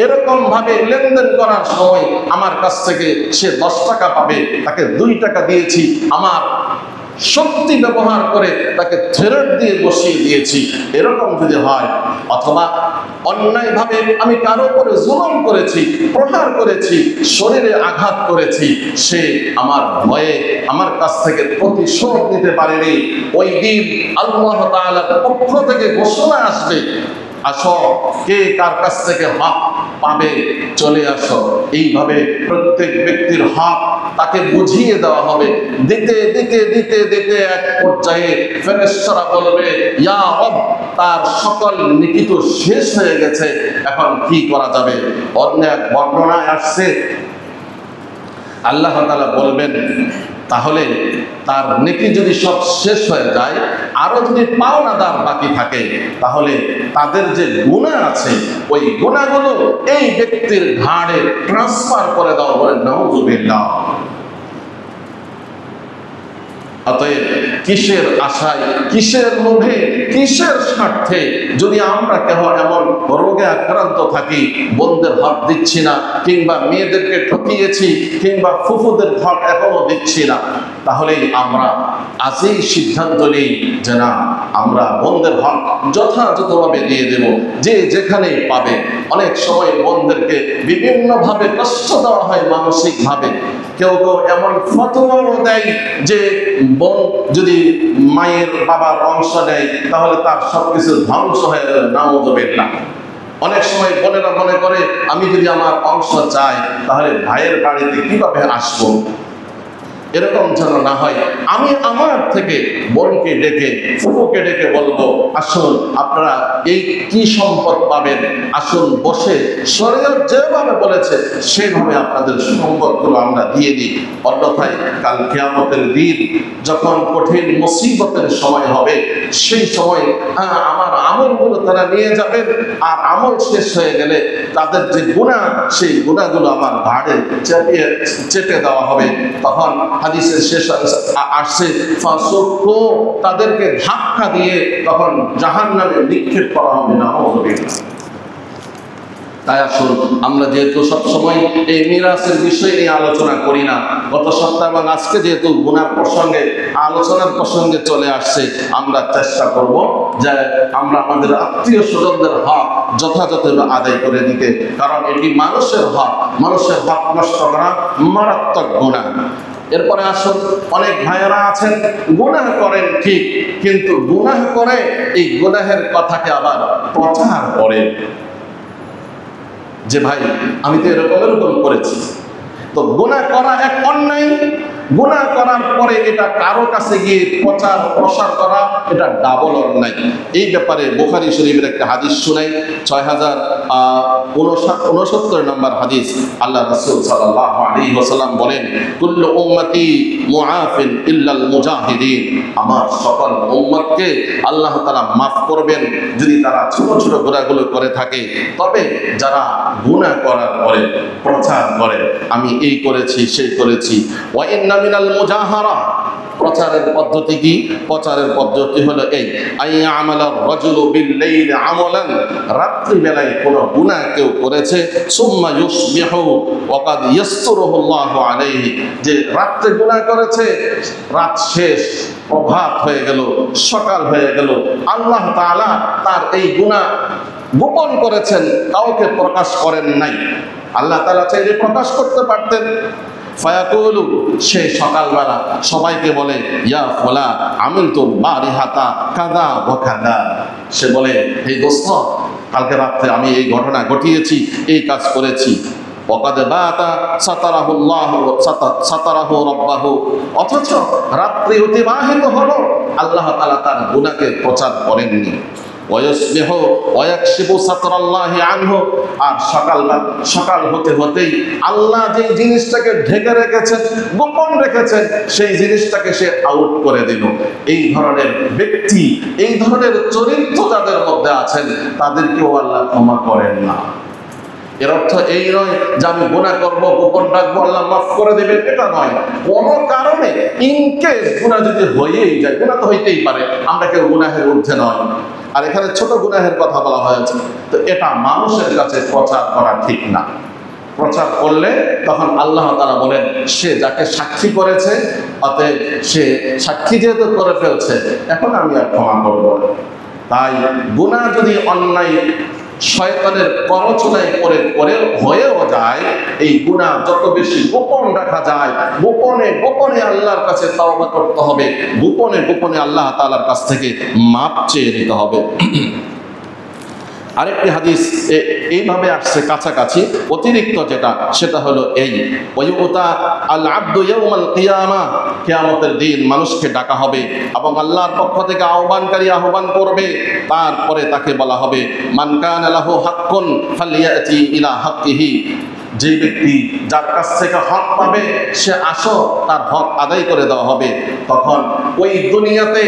[SPEAKER 1] এরকম ভাবে লেনদেন করার সময় আমার কাছ থেকে সে 10 টাকা পাবে, তাকে 2 টাকা দিয়েছি, আমার শক্তি ব্যবহার করে তাকে ফেরত দিয়ে বসিয়ে দিয়েছি, এরকম যদি হয়, অথবা অন্যায়ভাবে আমি কারো উপরে জুলুম করেছি, প্রহার করেছি, শরীরে আঘাত করেছি, সে আমার ভয়ে আমার কাছ থেকে প্রতিশোধ নিতে পারেনি, ওই দিন আল্লাহ তাআলার পক্ষ থেকে ঘোষণা আসবে, আসো, কে কার কাছ থেকে হক পাবে, চলে আসো। এইভাবে প্রত্যেক ব্যক্তির হক তাকে বুঝিয়ে দেওয়া হবে। দিতে দিতে দিতে দিতে এক পর্যায়ে ফেরেশতারা বলবে, ইয়া রব, তার সকল নেকি তো শেষ হয়ে গেছে, এখন কি করা যাবে? অন্য এক বর্ণনায় আসছে, আল্লাহ তাআলা বলবেন, তাহলে তার নেকি যদি সব শেষ হয়ে যায়, আরো যদি পাওনাদার বাকি থাকে, তাহলে তাদের যে গুনাহ আছে ওই গুনাহগুলো এই ব্যক্তির ঘাড়ে ট্রান্সফার করে দাও, বলেন নাউযুবিল্লাহ। অতএব কিসের আশায়, কিসের লোভে, কিসের স্বার্থে যদি আমরা কেহ এমন রোগে আক্রান্ত থাকি, বোনদের হক দিচ্ছি না, কিংবা মেয়েদেরকে ঠকিয়েছি, কিংবা ফুফুদের হক এখনো দিচ্ছি না, তাহলে আমরা আজই সিদ্ধান্ত নিই যে না, আমরা বোনদের হক যথাযথভাবে দিয়ে দেব, যে যেখানে পাবে। অনেক সময় বোনদেরকে বিভিন্নভাবে কষ্ট দেওয়া হয় মানসিকভাবে, কেউ কেউ এমন ফতোয়াও দেয় যে বোন যদি মায়ের বাবার অংশ নেয় তাহলে তার সবকিছু ধ্বংস হয়ে যাবে, নাউযুবিল্লাহ। অনেক সময় বোনেরা মনে করে আমি যদি আমার অংশ চাই তাহলে ভাইয়ের বাড়িতে কিভাবে আসবো, এরকম যেন না হয়। আমি আমার থেকে বোনকে ডেকে ফুফুকে ডেকে বলবো, আসুন আপনারা এই কি সম্পদ পাবেন, আসুন বসে শরীয়ত যেভাবে বলেছে সেভাবে আপনাদের সম্পদগুলো আমরা দিয়ে দিই। অন্যথায় কাল কিয়ামতের দিন যখন কঠিন মুসিবতের সময় হবে, সেই সময় আমার আমলগুলো তারা নিয়ে যাবেন, আর আমল শেষ হয়ে গেলে তাদের যে গুনাহ, সেই গুনাহগুলো আমার ঘাড়ে চেপে দেওয়া হবে। তখন হাদিসের শেষ আসছে ফাসুকু, তাদেরকে ধাক্কা দিয়ে তখন জাহান্নামে নিক্ষেপ করা হবে। নাউযুবিল্লাহ। তাই আসুন আমরা যেহেতু সবসময় এই মিরাসের বিষয় নিয়ে আলোচনা করি না, গত সপ্তাহ এবং আজকে যেহেতু গুনার প্রসঙ্গে আলোচনার প্রসঙ্গে চলে আসছে, আমরা চেষ্টা করব যে আমরা আমাদের আত্মীয় স্বজনদের হক যথাযথভাবে আদায় করে দিতে, কারণ এটি মানুষের হক নষ্ট করা মারাত্মক গুনাহ। এরপরে আসুন, অনেক ভাইয়েরা আছেন গুনাহ করেন ঠিক, কিন্তু গুনাহ করে এই গুনাহের কথাকে আবার প্রচার করে যে ভাই আমি তো এরকম করেছি। তো গুনাহ করা এক অন্যায়, গুনাহ করার পরে এটা কারো কাছে গিয়ে প্রসার করা এটা ডাবল অন্যায়। এই ব্যাপারে বুখারী শরীফের একটা হাদিস শুনাই, 6069 নম্বর হাদিস। আল্লাহ রাসূল সাল্লাল্লাহু আলাইহি ওয়াসাল্লাম বলেন, কুল্লু উম্মতি মুআফিন ইল্লাল মুজাহিদিন, আমার সকল উম্মতকে আল্লাহ তাআলা মাফ করবেন যদি তারা ছোট ছোট গুনাহগুলো করে থাকে। তবে যারা গুনাহ করার পরে প্রচার করে আমি এই করেছি সেই করেছি, ওয়া ইন্না মিনাল মুজাহারা, প্রচারের পদ্ধতি কি? প্রচারের পদ্ধতি হলো এই, আইয়া আমালার রাজুলু বিল লাইল আমালান, রাত্রি বেলায় কোন গুনাহ কেউ করেছে, সুম্মা ইউসবিহু ওয়া কাদ ইয়াসতুরুহুল্লাহু আলাইহি, যে রাত্রে গুনাহ করেছে, রাত শেষ, প্রভাত হয়ে গেল, সকাল হয়ে গেল, আল্লাহ তাআলা তার এই গুনাহ গোপন করেছেন, কাউকে প্রকাশ করেন নাই। আল্লাহ তাআলা চাইলে প্রকাশ করতে পারতেন। ফায়াকুলু, সে সকালবেলা সবাইকে বলে, ইয়া ফুলা আমিলতু বারিহাতা কাদা ওয়া কাদা, সে বলে হে দোস্ত, কালকে রাতে আমি এই ঘটনা ঘটিয়েছি, এই কাজ করেছি। ওয়াকাদ বাতা সাতারাহুল্লাহু সাতারাহু রাব্বাহু, অথচ রাত্রি অতিবাহিত হলো, আল্লাহ তাআলা তার গুনাহকে প্রচার করেননি। ওয়ায়ুসবিহু ওয়ায়াকশিফু সাতরাল্লাহি আনহু, আর সকাল হতে হতেই আল্লাহ যে জিনিসটাকে ঢেকে রেখেছেন, গোপন রেখেছেন, সেই জিনিসটাকে সে আউট করে দিল। এই ধরনের ব্যক্তি, এই ধরনের চরিত্র যাদের মধ্যে আছেন, তাদেরকেও আল্লাহ ক্ষমা করেন না। এর অর্থ এই নয় যে আমি গুনাহ করব, গোপন রাখবো, আল্লাহ মাফ করে দেবেন, এটা নয়। কোন কারণে ইনকেস গুনাহ যদি হয়েই যায়, গুনাহ তো হইতেই পারে, আমরা কেউ গুনাহের ঊর্ধ্বে নয়। আর এখানে ছোট গুনাহের কথা বলা হয়েছে, তো এটা মানুষের কাছে প্রচার করা ঠিক না। প্রচার করলে তখন আল্লাহ তাআলা বলেন, সে যাকে সাক্ষী করেছে, অতএব সে সাক্ষী যেহেতু করে ফেলছে, এখন আমি আর ক্ষমা করব। তাই গুনাহ যদি অন্যায় শয়তানের প্ররোচনায় পরে হয়েও যায়, এই গুনাহ যত বেশি গোপন রাখা যায়, গোপনে আল্লাহর কাছে তাওবা করতে হবে, গোপনে আল্লাহ তাআলার কাছ থেকে মাপ চেয়ে নিতে হবে। আরেকটি হাদিস এইভাবে আসছে কাছাকাছি, অতিরিক্ত যেটা, সেটা হলো এই, ওয়ায়ুতা আল আবদু ইয়াউমাল কিয়ামা, কিয়ামতের দিন মানুষকে ডাকা হবে এবং আল্লাহর পক্ষ থেকে আহ্বানকারী আহ্বান করবে। তারপরে তাকে বলা হবে, মান কানা লাহু হাক্কুন ফালিয়াতি ইলা হাক্কিহি, যে ব্যক্তি যার কাছ থেকে হক পাবে সে আসো, তার হক আদায় করে দেওয়া হবে। তখন ওই দুনিয়াতে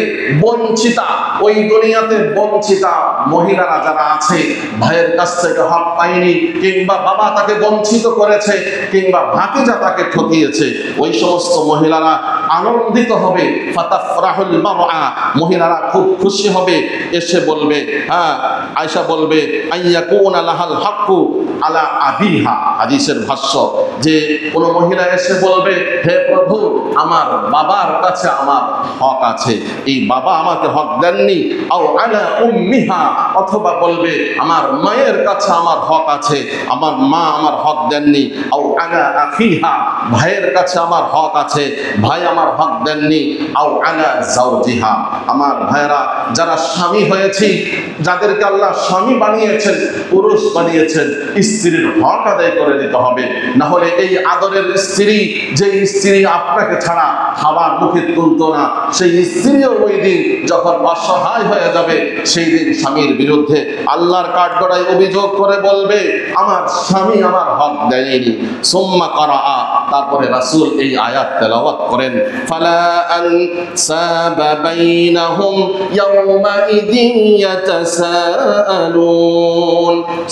[SPEAKER 1] বঞ্চিতা মহিলারা যারা আছে, ভাইয়ের কাছ থেকে হক পায়নি, কিংবা বাবা তাকে বঞ্চিত করেছে, কিংবা ভাতিজা তাকে ঠকিয়েছে, ওই সমস্ত মহিলারা আনন্দিত হবে। ফাতাফরাহুল মারআ, মহিলারা খুব খুশি হবে, এসে বলবে, আয়েশা বলবে, আইয়াকুনা লাহাল হাক্কু আলা আবিহা, হাদিসের ভাষ্য, যে কোন মহিলা এসে বলবে, হে প্রভু, আমার বাবার কাছে আমার হক আছে, এই বাবা আমাকে হক দেন দেননি, আও আলা উম্মিহা, অথবা বলবে আমার মায়ের কাছে আমার হক আছে, আমার মা আমার হক দেননি, আও আলা আখিহা, ভাইয়ের কাছে আমার হক আছে, ভাই আমার হক দেননি, আও আলা জাওজিহা, আমার ভাইরা যারা স্বামী হয়েছে, যাদেরকে আল্লাহ স্বামী বানিয়েছেন, পুরুষ বানিয়েছেন, স্ত্রীর হক আদায় করে দিতে হবে। না হলে এই আদরের স্ত্রী, যে স্ত্রী আপনাকে ছাড়া খাবার মুখে তুলতো না, সেই স্ত্রীও ওই দিন যখন অসহায় হয়ে যাবে, সেই দিন স্বামীর বিরুদ্ধে আল্লাহর কাঠগড়ায় অভিযোগ করে বলবে আমার স্বামী আমার হক দেয়নি। সুম্মা করা, তারপরে রাসূল এই আয়াত তেলাওয়াত করেন, ফালা আনসাবা বাইনাহুম ইয়াওমাইদিন ইয়াতাসাআলুন,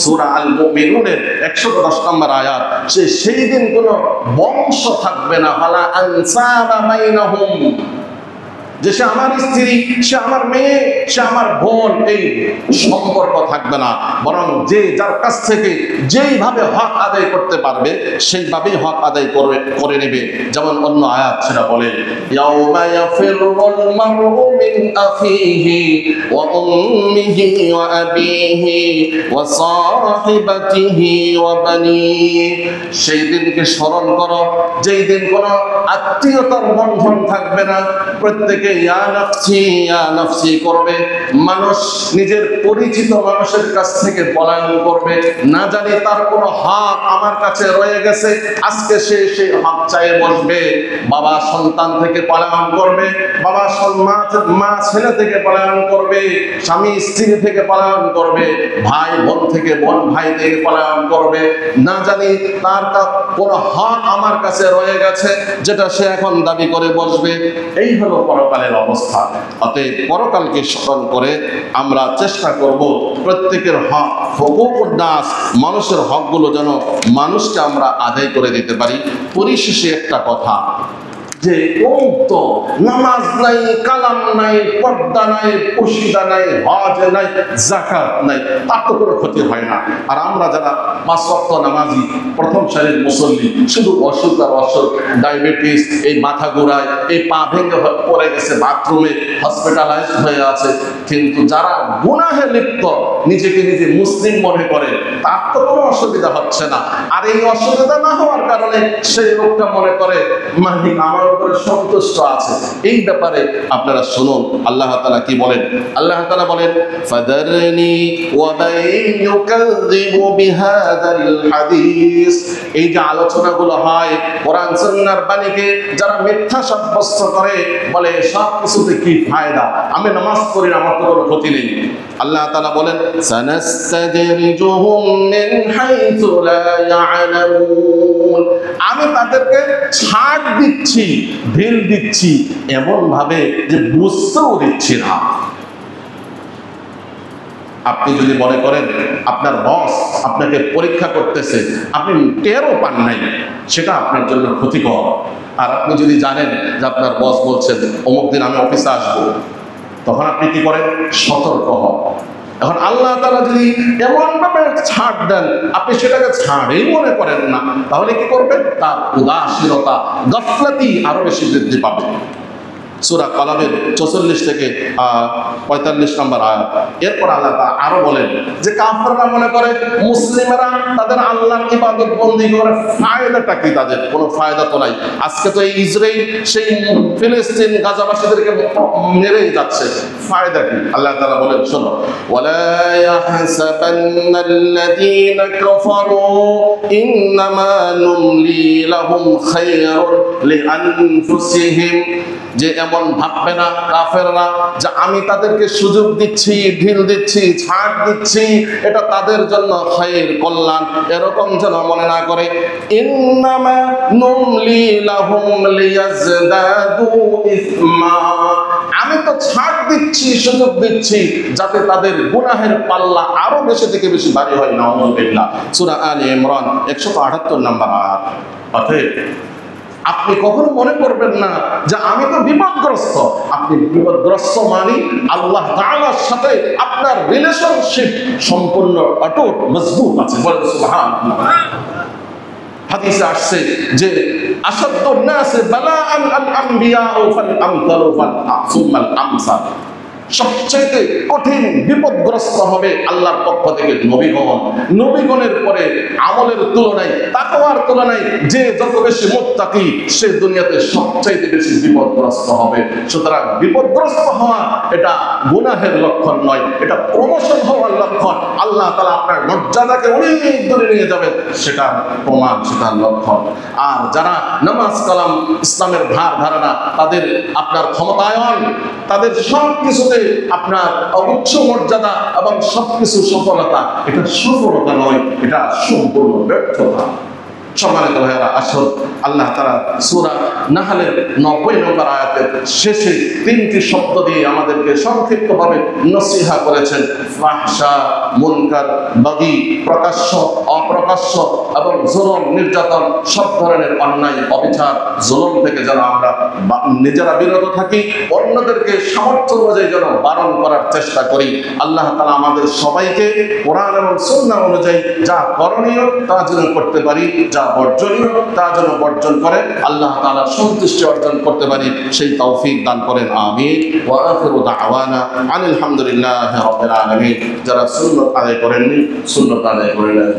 [SPEAKER 1] সূরা আল মুমিনুনের 110 নম্বর আয়াত। সেই দিন কোনো বংশ থাকবে না, ফালা আনসাবা বাইনাহুম, যে সে আমার স্ত্রী, সে আমার মেয়ে, সে আমার বোন, এই সম্পর্ক থাকবে না, বরং যে যার কাছ থেকে যেইভাবে হক আদায় করতে পারবে সেইভাবেই হক আদায় করে নেবে। যেমন অন্য আয়াত সেটা বলে, ইয়াউমা ইয়াফিরুল মারউ মিন আখিহি ওয়া উম্মিহি ওয়া আবিহি ওয়া সাহিবাতিহি ওয়া বানিহি, সেই দিনকে স্মরণ করো যেই দিন কোনো আত্মীয়তার বন্ধন থাকবে না, প্রত্যেকে ইয়া নাফসি করবে, মানুষ নিজের পরিচিত মানুষের কাছ থেকে পলায়ন করবে, না জানি তার কোনো হক আমার কাছে রয়ে গেছে, আজকে সে সেই হক চাইয়ে বসবে। বাবা সন্তান থেকে পলায়ন করবে, বাবা মা ছেলে থেকে পলায়ন করবে, স্বামী স্ত্রী থেকে পলায়ন করবে, ভাই বোন থেকে, বোন ভাই থেকে পলায়ন করবে, না জানি তার কোনো হক আমার কাছে রয়ে গেছে যেটা সে এখন দাবি করে বসবে। এই হলো পরকালের অবস্থা। অতএব পরকালকে স্মরণ করে আমরা চেষ্টা করব প্রত্যেকের হক, হুকুকুন নাস, মানুষের হকগুলো যেন মানুষকে আমরা আদায় করে দিতে পারি। পরিশেষে একটা কথা, যে তো নামাজ নাই, কালাম নাই, পর্দা নাই, পশিদা নাই, হজ নাই, যাকাত নাই, তার তো কোনো ক্ষতি হয় না। আর আমরা যারা 5 ওয়াক্ত নামাজি, প্রথম সারির মুসল্লি, শুধু অসুখ আর অসুখ, ডায়াবেটিস, এই মাথা ঘোরায়, এই পা ভেঙে পড়ে গেছে, বাথরুমে হসপিটালাইজ হয়ে আছে, কিন্তু যারা গুনাহে লিপ্ত, নিজেকে নিজে মুসলিম মনে করে, তার তো কোনো অসুবিধা হচ্ছে না। আর এই অসুবিধা না হওয়ার কারণে সেই লোকটা মনে করে মালিক আমার উপরে সন্তুষ্ট আছে। এই ব্যাপারে আপনারা শুনুন আল্লাহ তাআলা কি বলেন। আল্লাহ তাআলা বলেন, ফাদারনি ওয়া মান ইউকাযযিবু বিহাযাল হাদিস, এই যে আলোচনাগুলো হয় কোরআন সুন্নাহর বাণীকে যারা মিথ্যা সাব্যস্ত করে, বলে সব কিছুতে কি ফায়দা, আমি নামাজ পড়ি না, আমার তো কোনো ক্ষতি নেই। আল্লাহ তাআলা বলেন, সানাস্তাদরিজুহুম মিন হাইথু লা ইয়ালামুন, আমি তাদেরকে ছাড় দিচ্ছি, ঢিল দিচ্ছি এমন ভাবে যে বুঝতেও দিচ্ছি না। আপনি যদি মনে করেন আপনার বস আপনাকে পরীক্ষা করতেছে, আপনি টেরও পান নাই, সেটা আপনার জন্য ক্ষতিকর। আর আপনি যদি জানেন যে আপনার বস বলছেন অমুক দিন আমি অফিসে আসবো, তখন আপনি কি করেন? সতর্ক হন। এখন আল্লাহ তাআলা যদি এমন ভাবে ছাড় দেন, আপনি সেটাকে ছাড়েই মনে করেন না, তাহলে কি করবেন? তার উদাসীনতা, গাফলাতি আরো বেশি বৃদ্ধি পাবে। সূরা কালামের 44 থেকে 45 নম্বর আয়াত। এরপর আল্লাহ তাআলা আরো বলেন যে কাফেররা মনে করে মুসলিমরা তাদের আল্লাহর ইবাদত বন্দেগী করে ফায়দাটা কি, তাদের কোনো ফায়দা তো নাই। আজকে তো এই ইসরাইল সেই ফিলিস্তিন গাজাবাসীদেরকে মেরেই যাচ্ছে, ফায়দা কি? আল্লাহ তাআলা বলেন, শোনো, ওয়ালা ইয়াহসাবান্নাল্লাযীনা কাফারু ইন্নামা নুমলি লাহুম খায়রুন লিআনফুসিহিম, যে এমন ভাববে না কাফেররা যে আমি তাদেরকে সুযোগ দিচ্ছি, ঢিল দিচ্ছি, ছাড় দিচ্ছি, এটা তাদের জন্য খায়র, কল্যাণ, এরকম যেন মনে না করে। ইন্নামা নুমলি লাহুম লিয়াজদাদু ইসমা, আমি তো ছাড় দিচ্ছি, সুযোগ দিচ্ছি যাতে তাদের গুনাহের পাল্লা আরো বেশি থেকে বেশি ভারী হয়। নাউযুবিল্লাহ। সূরা আলে ইমরান 178 নম্বর আয়াত। অতএব আপনি কখনো মনে করবেন না যে আমি তো বিপদগ্রস্ত। আপনি বিপদগ্রস্ত মানে আল্লাহ তাআলার সাথে আপনার রিলেশনশিপ সম্পূর্ণ অটুট, মজবুত আছে। বলেন সুবহানাল্লাহ। হাদিসে আসছে যে আসাদুন নাস বালাআন আল আমবিয়া ফাল আমসালু ফাল সুম্মাল আমসাল, সবচেয়ে কঠিন বিপদগ্রস্ত হবে আল্লাহর পক্ষ থেকে নবীগণ। নবীগণের পরে আমলের তুলনায়, তাকওয়ার তুলনায় যে যত বেশি মুত্তাকি সে দুনিয়াতে সবচেয়ে বেশি বিপদগ্রস্ত হবে। সুতরাং বিপদগ্রস্ত হওয়া এটা গুনাহের লক্ষণ নয়, এটা প্রমোশন হওয়ার লক্ষণ। আল্লাহ তাআলা আপনার মর্যাদাকে অনেক দূরে নিয়ে যাবেন, সেটা প্রমাণ, সেটার লক্ষণ। আর যারা নামাজ কালাম ইসলামের ধার ধারণা, তাদের আপনার ক্ষমতায়ন, তাদের সব কিছুতে আপনার উচ্চ মর্যাদা এবং সবকিছু সফলতা, এটা সফলতা নয়, এটা সম্পূর্ণ ব্যর্থতা। সম্মানিত ভাইয়েরা, আসল আল্লাহ তাআলা সূরা নাহলের 90 নম্বর আয়াতের শেষে 3টি শব্দ দিয়ে আমাদেরকে সংক্ষিপ্তভাবে নসিহা করেছেন। ফাহশা, মুনকার, বাগী, প্রকাশ্য, অপ্রকাশ্য এবং জুলুম, নির্যাতন, সব ধরনের অন্যায়, অবিচার, জুলুম থেকে যেন আমরা নিজেরা বিরত থাকি, অন্যদেরকে সামর্থ্য অনুযায়ী যেন বারণ করার চেষ্টা করি। আল্লাহ তাআলা আমাদের সবাইকে কোরআন এবং সুন্নাহ অনুযায়ী যা করণীয় তা যেন করতে পারি, যা বর্জনীয় তা যেন বর্জন করে আল্লাহ তাআলার সন্তুষ্টি অর্জন করতে পারি, সেই তৌফিক দান করেন। আমিন। ওয়া আখিরু দাওয়ানা আনিল হামদুলিল্লাহি রাব্বিল আলামিন। যারা সুন্নাত আদায় করেননি, সুন্নাত আদায় করে নেন।